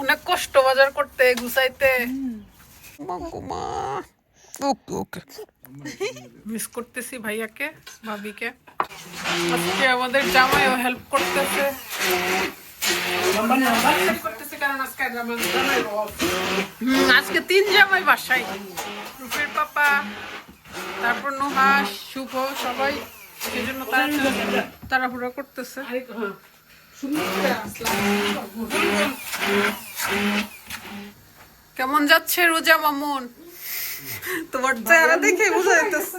অনেক কষ্ট বাজার করতে গুছাইতে। ওকে ওকে, মিস করতেছি ভাইয়াকে ভাবিকে। আজকে আমাদের জামাইও হেল্প করতেছে। আজকে 3 জামাই বাসায়, রূপের পাপা, তারপর নুহাস, শুভ, সবাই সেই জন্য তাড়াহুড়া করতেছে। কেমন যাচ্ছে রোজা মামুন? তোমার চেহারা দেখে বোঝা যাইতেছে।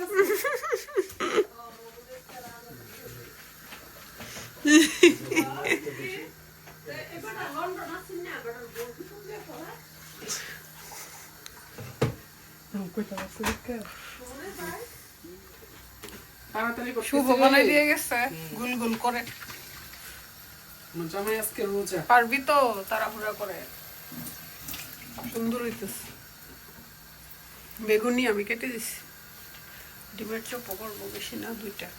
শুভ বানাই দিয়ে গেছে গুল গুল করে। পারবি তো তাড়াহুড়া করে? সুন্দর হইতেছে। বেগুনি আমি কেটে দিছি, ডিমের চোপও করবো, বেশি না 2টা,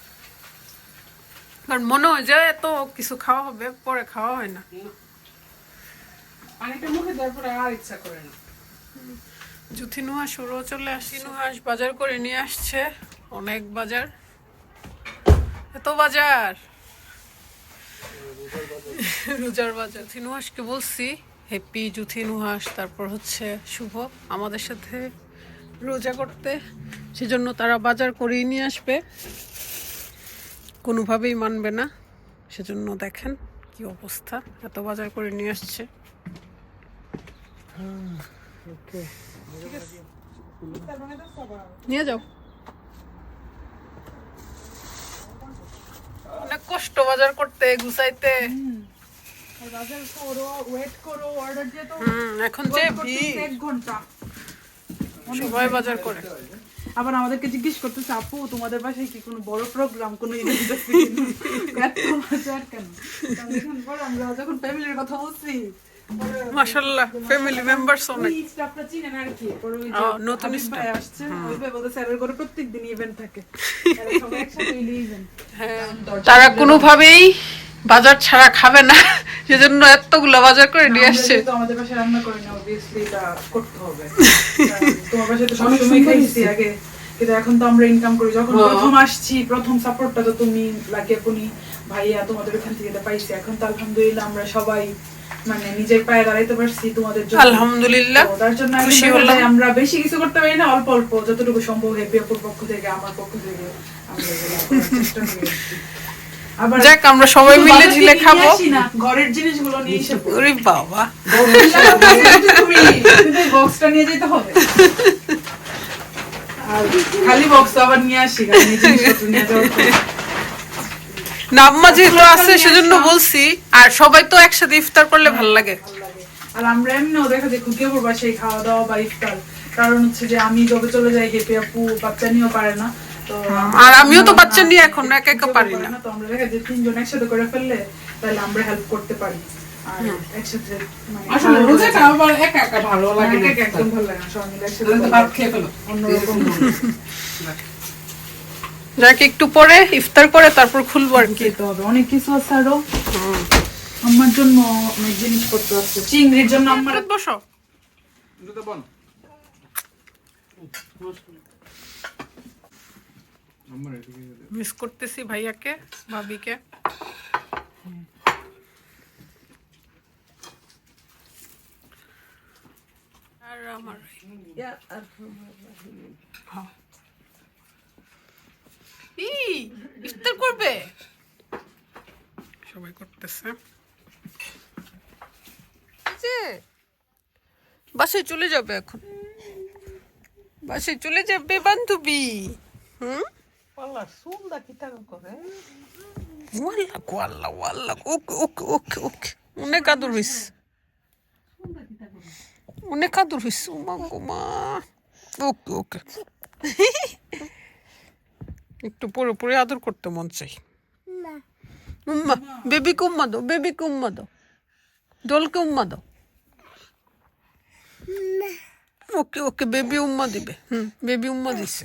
কারণ মনে হয় যে এত কিছু খাওয়া হবে, পরে খাওয়া হয় না। পানিটা মুখে দেওয়ার পরে আর ইচ্ছা করে না। জুথি নুহাস ওরও চলে আসছে। নুহাস বাজার করে নিয়ে আসছে, অনেক বাজার। এত বাজার, রোজার বাজার। জুথি নুহাসকে বলছি হ্যাপি জুথি নুহাস, তারপর হচ্ছে শুভ আমাদের সাথে রোজা করতে, সেজন্য তারা বাজার করেই নিয়ে আসবে, কোনোভাবেই মানবে না। সেজন্য দেখেন কি অবস্থা, এত বাজার করে নিয়ে আসছে। নিয়ে যাও। অনেক কষ্ট বাজার করতে গুছাইতে। এখন যে ভিড়, 1 ঘন্টা সবাই বাজার করে। আবার আমাদেরকে জিজ্ঞেস করতেছে, আপু তোমাদের বাসায় কি কোনো বড় প্রোগ্রাম, কোনো ইভেন্ট আছে? এত বাজার কেন? আমরা যখন ফ্যামিলির কথা বলছি, মাশাআল্লাহ ফ্যামিলি মেম্বারস অনেক। স্টাফরা চিনেন আর কি, পরে ওই যে নতুন স্টাফ আসছে, ওই ভাই বলতে স্যারের ঘরে প্রত্যেকদিন ইভেন্ট থাকে, এরা সবাই একসাথে ইভেন্ট। হ্যাঁ, তারা কোনোভাবেই বাজার ছাড়া খাবে না, সেজন্য এতগুলো বাজার করে নিয়ে আসছে। তো আমাদের পাশে রান্না করে না, অবভিয়াসলি এটা করতে হবে। তোমার পাশে তো সবসময় খাইছি আগে, কিন্তু এখন তো আমরা ইনকাম করি। যখন প্রথম আসছি, প্রথম সাপোর্টটা তো তুমি লাগিয়ে পুনি ভাইয়া তোমাদের ওখান থেকে পাইছি। এখন তো আলহামদুলিল্লাহ আমরা সবাই মানে নিজের পায়ে দাঁড়াইতে পারছি তোমাদের জন্য, আলহামদুলিল্লাহ। তার জন্য আমরা বেশি কিছু করতে পারি না, অল্প অল্প যতটুকু সম্ভব হ্যাপি আপুর পক্ষ থেকে, আমার পক্ষ থেকে আমরা চেষ্টা করি। আবার যাক আমরা সবাই মিলে ঝিলে খাবো। ঘরের জিনিসগুলো নিয়ে এসে, ওরে বাবা, তুমি বক্সটা নিয়ে যেতে হবে, আর খালি বক্স আবার নিয়ে আসি, জিনিসপত্র নিয়ে যাওয়ার নাম্মা যেহেতু আছে সেজন্য বলছি, আর সবাই তো একসাথে ইফতার করলে ভালো লাগে। আর আমরা এমনিও দেখা যায় খুকিয়াপুর বাসায় খাওয়া দাওয়া বা ইফতার, কারণ হচ্ছে যে আমি যবে চলে যাই হেপি আপু বাচ্চা নিয়েও পারে না, তো আর আমিও তো বাচ্চা নিয়ে এখন একা একা পারি না, তো আমরা দেখা যায় 3 জন একসাথে করে ফেললে তাহলে আমরা হেল্প করতে পারি। আর একসাথে মানে আসলে রোজাটা আবার একা একা ভালো লাগে না, একদম ভালো লাগে না, সবাই মিলে একসাথে তো ভাত খেয়ে ফেলো অন্যরকম। যাকে একটু পরে ইফতার করে তারপর খুলবো আর কি। তো হবে অনেক কিছু আছে, আরো আমার জন্য অনেক জিনিসপত্র আছে, চিংড়ির জন্য আমার। বসো, মিস করতেছি ভাইয়াকে ভাবিকে। আর আমার ইফতার করবে, সবাই করতেছে। বাসায় চলে যাবে এখন, বাসায় চলে যাবে বান্ধবী। অনেক আদর হইছে, অনেক আদর হইছে। ওকে ওকে, একটু পরে পরে আদর করতে মন চাই। উম্মা, বেবিকে উম্মা দাও, বেবিকে উম্মা দাও, ডলকে উম্মা দাও। ওকে ওকে, বেবি উম্মা দিবে। বেবি উম্মা দিছে।